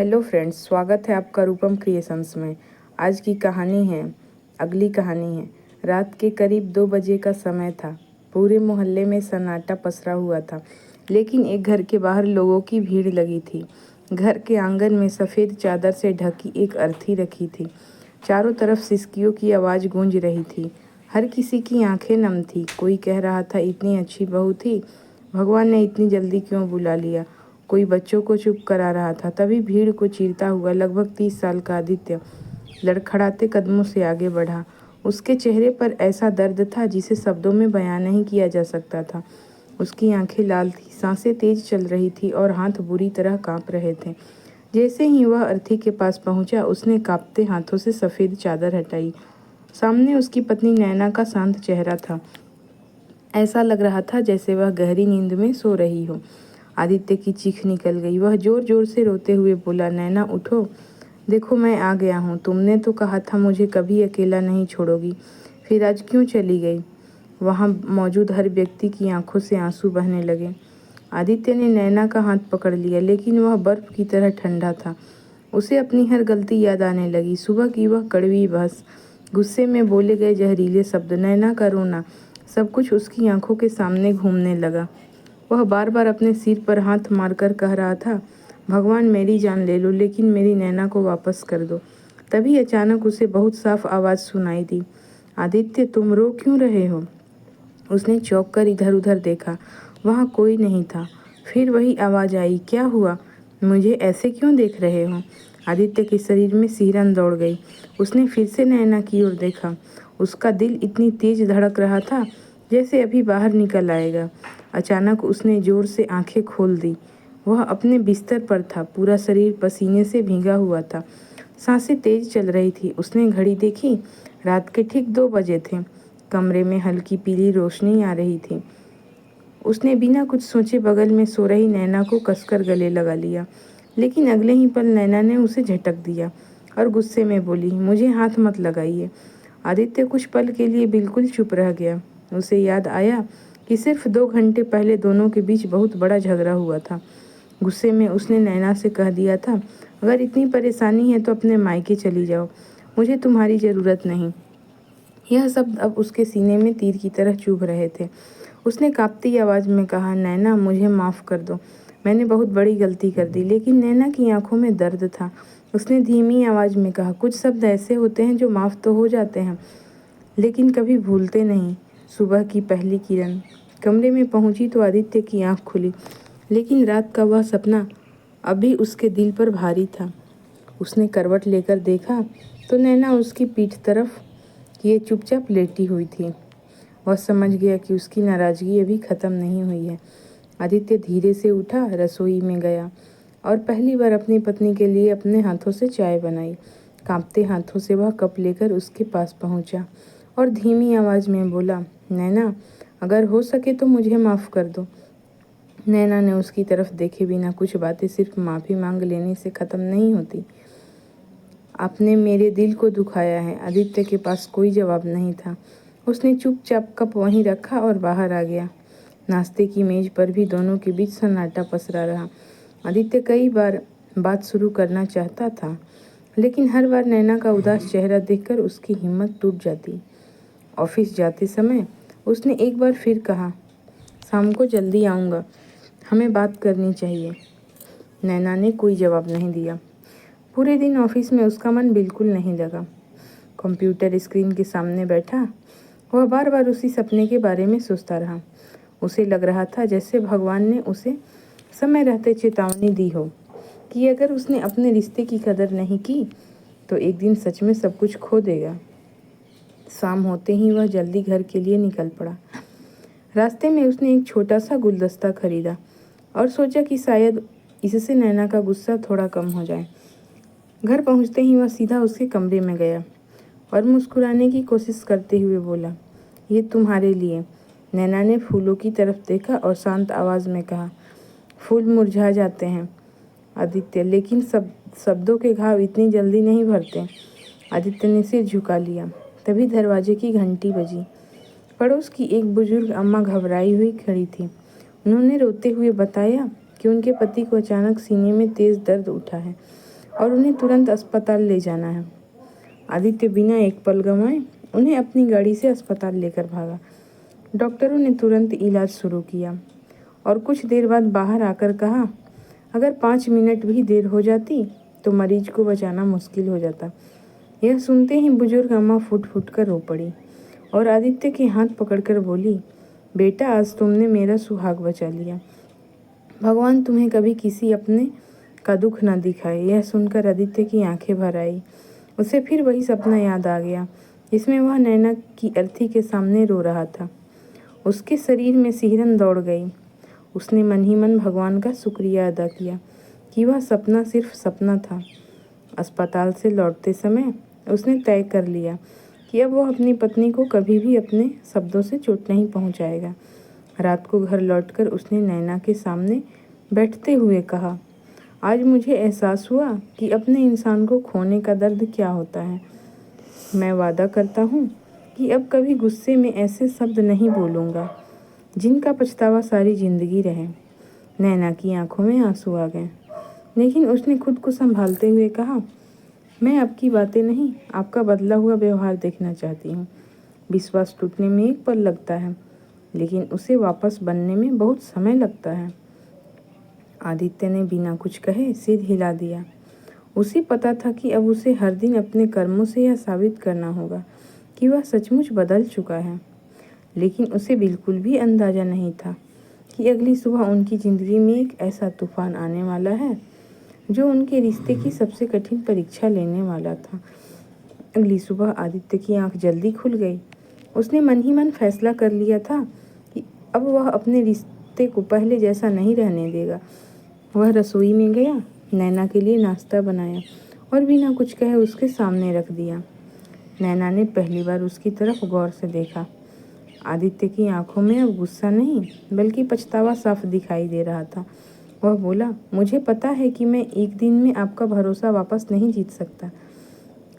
Hello friends, स्वागत है आपका रूपम क्रिएशंस में। आज की कहानी है, अगली कहानी है। रात के करीब 2 बजे का समय था। पूरे मोहल्ले में सन्नाटा पसरा हुआ था, लेकिन एक घर के बाहर लोगों की भीड़ लगी थी। घर के आंगन में सफ़ेद चादर से ढकी एक अर्थी रखी थी। चारों तरफ सिसकियों की आवाज़ गूंज रही थी। हर किसी की आंखें नम थी। कोई कह रहा था, इतनी अच्छी बहू थी, भगवान ने इतनी जल्दी क्यों बुला लिया। कोई बच्चों को चुप करा रहा था। तभी भीड़ को चीरता हुआ लगभग 30 साल का आदित्य लड़खड़ाते कदमों से आगे बढ़ा। उसके चेहरे पर ऐसा दर्द था जिसे शब्दों में बयान नहीं किया जा सकता था। उसकी आंखें लाल थी, सांसें तेज चल रही थी और हाथ बुरी तरह कांप रहे थे। जैसे ही वह अर्थी के पास पहुंचा, उसने कांपते हाथों से सफ़ेद चादर हटाई। सामने उसकी पत्नी नैना का शांत चेहरा था। ऐसा लग रहा था जैसे वह गहरी नींद में सो रही हो। आदित्य की चीख निकल गई। वह जोर जोर से रोते हुए बोला, नैना उठो, देखो मैं आ गया हूँ। तुमने तो कहा था मुझे कभी अकेला नहीं छोड़ोगी, फिर आज क्यों चली गई। वहाँ मौजूद हर व्यक्ति की आंखों से आंसू बहने लगे। आदित्य ने नैना का हाथ पकड़ लिया, लेकिन वह बर्फ की तरह ठंडा था। उसे अपनी हर गलती याद आने लगी। सुबह की वह कड़वी बहस, गुस्से में बोले गए जहरीले शब्द, नैना का रोना, सब कुछ उसकी आंखों के सामने घूमने लगा। वह बार बार अपने सिर पर हाथ मारकर कह रहा था, भगवान मेरी जान ले लो, लेकिन मेरी नैना को वापस कर दो। तभी अचानक उसे बहुत साफ आवाज़ सुनाई दी, आदित्य तुम रो क्यों रहे हो। उसने चौंक कर इधर उधर देखा। वहाँ कोई नहीं था। फिर वही आवाज़ आई, क्या हुआ, मुझे ऐसे क्यों देख रहे हो। आदित्य के शरीर में सिहरन दौड़ गई। उसने फिर से नैना की ओर देखा। उसका दिल इतनी तेज धड़क रहा था जैसे अभी बाहर निकल आएगा। अचानक उसने जोर से आंखें खोल दी। वह अपने बिस्तर पर था। पूरा शरीर पसीने से भीगा हुआ था। सांसें तेज चल रही थी। उसने घड़ी देखी। रात के ठीक 2 बजे थे। कमरे में हल्की पीली रोशनी आ रही थी। उसने बिना कुछ सोचे बगल में सो रही नैना को कसकर गले लगा लिया, लेकिन अगले ही पल नैना ने उसे झटक दिया और गुस्से में बोली, मुझे हाथ मत लगाइए। आदित्य कुछ पल के लिए बिल्कुल चुप रह गया। उसे याद आया कि सिर्फ 2 घंटे पहले दोनों के बीच बहुत बड़ा झगड़ा हुआ था। गुस्से में उसने नैना से कह दिया था, अगर इतनी परेशानी है तो अपने मायके चली जाओ, मुझे तुम्हारी ज़रूरत नहीं। यह शब्द अब उसके सीने में तीर की तरह चुभ रहे थे। उसने कांपती आवाज़ में कहा, नैना मुझे माफ़ कर दो, मैंने बहुत बड़ी गलती कर दी। लेकिन नैना की आंखों में दर्द था। उसने धीमी आवाज़ में कहा, कुछ शब्द ऐसे होते हैं जो माफ़ तो हो जाते हैं, लेकिन कभी भूलते नहीं। सुबह की पहली किरण कमरे में पहुंची तो आदित्य की आंख खुली, लेकिन रात का वह सपना अभी उसके दिल पर भारी था। उसने करवट लेकर देखा तो नैना उसकी पीठ तरफ किए चुपचाप लेटी हुई थी। वह समझ गया कि उसकी नाराज़गी अभी ख़त्म नहीं हुई है। आदित्य धीरे से उठा, रसोई में गया और पहली बार अपनी पत्नी के लिए अपने हाथों से चाय बनाई। कांपते हाथों से वह कप लेकर उसके पास पहुंचा और धीमी आवाज़ में बोला, नैना अगर हो सके तो मुझे माफ़ कर दो। नैना ने उसकी तरफ देखे बिना, कुछ बातें सिर्फ माफ़ी मांग लेने से ख़त्म नहीं होती। आपने मेरे दिल को दुखाया है। आदित्य के पास कोई जवाब नहीं था। उसने चुपचाप कप वहीं रखा और बाहर आ गया। नाश्ते की मेज पर भी दोनों के बीच सन्नाटा पसरा रहा। आदित्य कई बार बात शुरू करना चाहता था, लेकिन हर बार नैना का उदास चेहरा देखकर उसकी हिम्मत टूट जाती। ऑफिस जाते समय उसने एक बार फिर कहा, शाम को जल्दी आऊँगा, हमें बात करनी चाहिए। नैना ने कोई जवाब नहीं दिया। पूरे दिन ऑफिस में उसका मन बिल्कुल नहीं लगा। कंप्यूटर स्क्रीन के सामने बैठा वह बार बार उसी सपने के बारे में सोचता रहा। उसे लग रहा था जैसे भगवान ने उसे समय रहते चेतावनी दी हो कि अगर उसने अपने रिश्ते की कदर नहीं की तो एक दिन सच में सब कुछ खो देगा। शाम होते ही वह जल्दी घर के लिए निकल पड़ा। रास्ते में उसने एक छोटा सा गुलदस्ता खरीदा और सोचा कि शायद इससे नैना का गुस्सा थोड़ा कम हो जाए। घर पहुंचते ही वह सीधा उसके कमरे में गया और मुस्कुराने की कोशिश करते हुए बोला, ये तुम्हारे लिए। नैना ने फूलों की तरफ देखा और शांत आवाज़ में कहा, फूल मुरझा जाते हैं आदित्य, लेकिन शब्दों के घाव इतनी जल्दी नहीं भरते। आदित्य ने सिर झुका लिया। तभी दरवाजे की घंटी बजी। पड़ोस की एक बुजुर्ग अम्मा घबराई हुई खड़ी थी। उन्होंने रोते हुए बताया कि उनके पति को अचानक सीने में तेज दर्द उठा है। और उन्हें तुरंत अस्पताल ले जाना है। आदित्य बिना एक पल गंवाए उन्हें अपनी गाड़ी से अस्पताल लेकर भागा। डॉक्टरों ने तुरंत इलाज शुरू किया और कुछ देर बाद बाहर आकर कहा, अगर 5 मिनट भी देर हो जाती तो मरीज को बचाना मुश्किल हो जाता। यह सुनते ही बुजुर्ग अम्मा फूट फूट कर रो पड़ी और आदित्य के हाथ पकड़कर बोली, बेटा आज तुमने मेरा सुहाग बचा लिया। भगवान तुम्हें कभी किसी अपने का दुख न दिखाए। यह सुनकर आदित्य की आंखें भर आई। उसे फिर वही सपना याद आ गया जिसमें वह नैना की अर्थी के सामने रो रहा था। उसके शरीर में सिहरन दौड़ गई। उसने मन ही मन भगवान का शुक्रिया अदा किया कि वह सपना सिर्फ सपना था। अस्पताल से लौटते समय उसने तय कर लिया कि अब वह अपनी पत्नी को कभी भी अपने शब्दों से चोट नहीं पहुंचाएगा। रात को घर लौटकर उसने नैना के सामने बैठते हुए कहा, आज मुझे एहसास हुआ कि अपने इंसान को खोने का दर्द क्या होता है। मैं वादा करता हूँ कि अब कभी गुस्से में ऐसे शब्द नहीं बोलूँगा जिनका पछतावा सारी जिंदगी रहे। नैना की आंखों में आंसू आ गए, लेकिन उसने खुद को संभालते हुए कहा, मैं आपकी बातें नहीं, आपका बदला हुआ व्यवहार देखना चाहती हूँ। विश्वास टूटने में एक पल लगता है, लेकिन उसे वापस बनने में बहुत समय लगता है। आदित्य ने बिना कुछ कहे सिर हिला दिया। उसे पता था कि अब उसे हर दिन अपने कर्मों से यह साबित करना होगा कि वह सचमुच बदल चुका है। लेकिन उसे बिल्कुल भी अंदाजा नहीं था कि अगली सुबह उनकी ज़िंदगी में एक ऐसा तूफान आने वाला है जो उनके रिश्ते की सबसे कठिन परीक्षा लेने वाला था। अगली सुबह आदित्य की आंख जल्दी खुल गई। उसने मन ही मन फैसला कर लिया था कि अब वह अपने रिश्ते को पहले जैसा नहीं रहने देगा। वह रसोई में गया, नैना के लिए नाश्ता बनाया और बिना कुछ कहे उसके सामने रख दिया। नैना ने पहली बार उसकी तरफ गौर से देखा। आदित्य की आंखों में अब गुस्सा नहीं बल्कि पछतावा साफ दिखाई दे रहा था। वह बोला, मुझे पता है कि मैं एक दिन में आपका भरोसा वापस नहीं जीत सकता,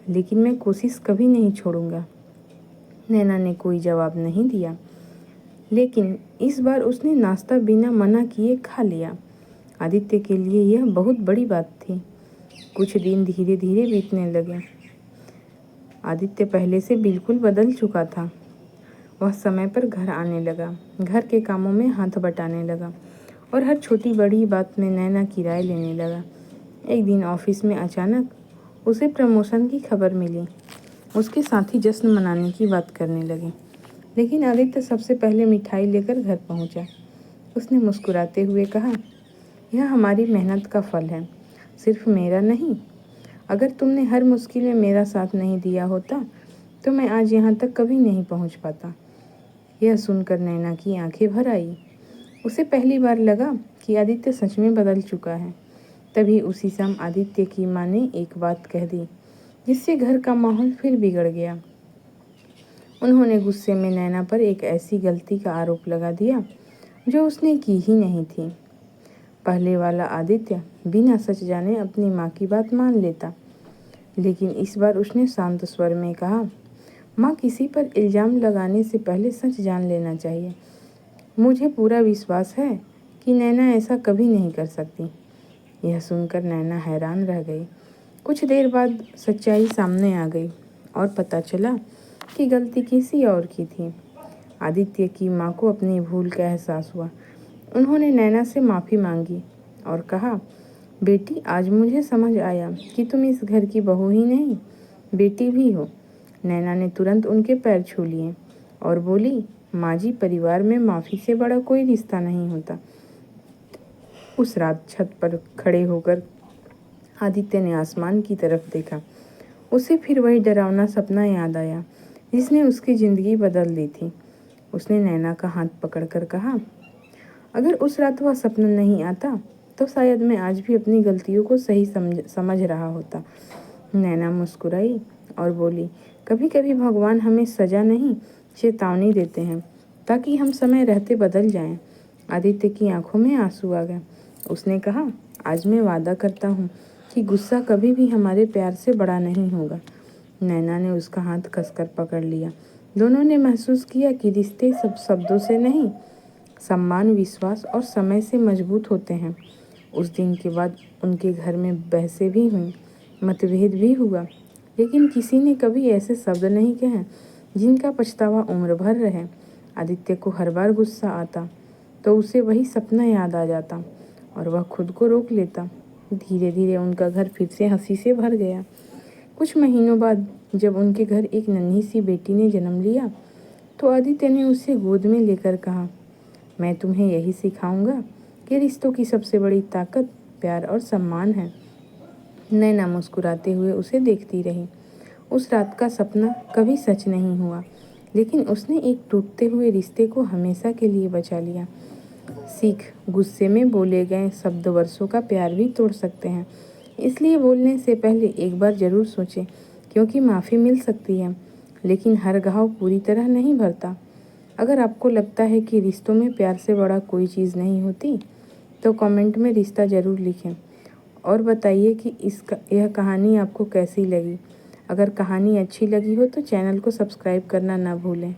लेकिन मैं कोशिश कभी नहीं छोड़ूंगा। नैना ने कोई जवाब नहीं दिया, लेकिन इस बार उसने नाश्ता बिना मना किए खा लिया। आदित्य के लिए यह बहुत बड़ी बात थी। कुछ दिन धीरे धीरे बीतने लगे। आदित्य पहले से बिल्कुल बदल चुका था। वह समय पर घर आने लगा, घर के कामों में हाथ बटाने लगा और हर छोटी बड़ी बात में नैना की राय लेने लगा। एक दिन ऑफिस में अचानक उसे प्रमोशन की खबर मिली। उसके साथी जश्न मनाने की बात करने लगे, लेकिन आदित्य सबसे पहले मिठाई लेकर घर पहुंचा। उसने मुस्कुराते हुए कहा, यह हमारी मेहनत का फल है, सिर्फ मेरा नहीं। अगर तुमने हर मुश्किल में मेरा साथ नहीं दिया होता तो मैं आज यहाँ तक कभी नहीं पहुँच पाता। यह सुनकर नैना की आंखें भर आई। उसे पहली बार लगा कि आदित्य सच में बदल चुका है। तभी उसी शाम आदित्य की माँ ने एक बात कह दी जिससे घर का माहौल फिर बिगड़ गया। उन्होंने गुस्से में नैना पर एक ऐसी गलती का आरोप लगा दिया जो उसने की ही नहीं थी। पहले वाला आदित्य बिना सच जाने अपनी माँ की बात मान लेता, लेकिन इस बार उसने शांत स्वर में कहा, माँ, किसी पर इल्ज़ाम लगाने से पहले सच जान लेना चाहिए। मुझे पूरा विश्वास है कि नैना ऐसा कभी नहीं कर सकती। यह सुनकर नैना हैरान रह गई। कुछ देर बाद सच्चाई सामने आ गई और पता चला कि गलती किसी और की थी। आदित्य की माँ को अपनी भूल का एहसास हुआ। उन्होंने नैना से माफ़ी मांगी और कहा, बेटी, आज मुझे समझ आया कि तुम इस घर की बहू ही नहीं, बेटी भी हो। नैना ने तुरंत उनके पैर छू लिए और बोली, माँ जी, परिवार में माफ़ी से बड़ा कोई रिश्ता नहीं होता। उस रात छत पर खड़े होकर आदित्य ने आसमान की तरफ देखा। उसे फिर वही डरावना सपना याद आया जिसने उसकी ज़िंदगी बदल दी थी। उसने नैना का हाथ पकड़कर कहा, अगर उस रात वह सपना नहीं आता तो शायद मैं आज भी अपनी गलतियों को सही समझ रहा होता। नैना मुस्कुराई और बोली, कभी कभी भगवान हमें सज़ा नहीं, चेतावनी देते हैं ताकि हम समय रहते बदल जाएं। आदित्य की आंखों में आंसू आ गए। उसने कहा, आज मैं वादा करता हूँ कि गुस्सा कभी भी हमारे प्यार से बड़ा नहीं होगा। नैना ने उसका हाथ कसकर पकड़ लिया। दोनों ने महसूस किया कि रिश्ते सब शब्दों से नहीं, सम्मान, विश्वास और समय से मजबूत होते हैं। उस दिन के बाद उनके घर में बहसें भी हुईं, मतभेद भी हुआ, लेकिन किसी ने कभी ऐसे शब्द नहीं कहे जिनका पछतावा उम्र भर रहे। आदित्य को हर बार गुस्सा आता तो उसे वही सपना याद आ जाता और वह खुद को रोक लेता। धीरे धीरे उनका घर फिर से हंसी से भर गया। कुछ महीनों बाद जब उनके घर एक नन्ही सी बेटी ने जन्म लिया तो आदित्य ने उसे गोद में लेकर कहा, मैं तुम्हें यही सिखाऊंगा कि रिश्तों की सबसे बड़ी ताकत प्यार और सम्मान है। नैना मुस्कुराते हुए उसे देखती रही। उस रात का सपना कभी सच नहीं हुआ, लेकिन उसने एक टूटते हुए रिश्ते को हमेशा के लिए बचा लिया। सीख, गुस्से में बोले गए शब्द वर्षों का प्यार भी तोड़ सकते हैं। इसलिए बोलने से पहले एक बार ज़रूर सोचें, क्योंकि माफ़ी मिल सकती है, लेकिन हर घाव पूरी तरह नहीं भरता। अगर आपको लगता है कि रिश्तों में प्यार से बड़ा कोई चीज़ नहीं होती, तो कमेंट में रिश्ता ज़रूर लिखें और बताइए कि यह कहानी आपको कैसी लगी। अगर कहानी अच्छी लगी हो तो चैनल को सब्सक्राइब करना ना भूलें।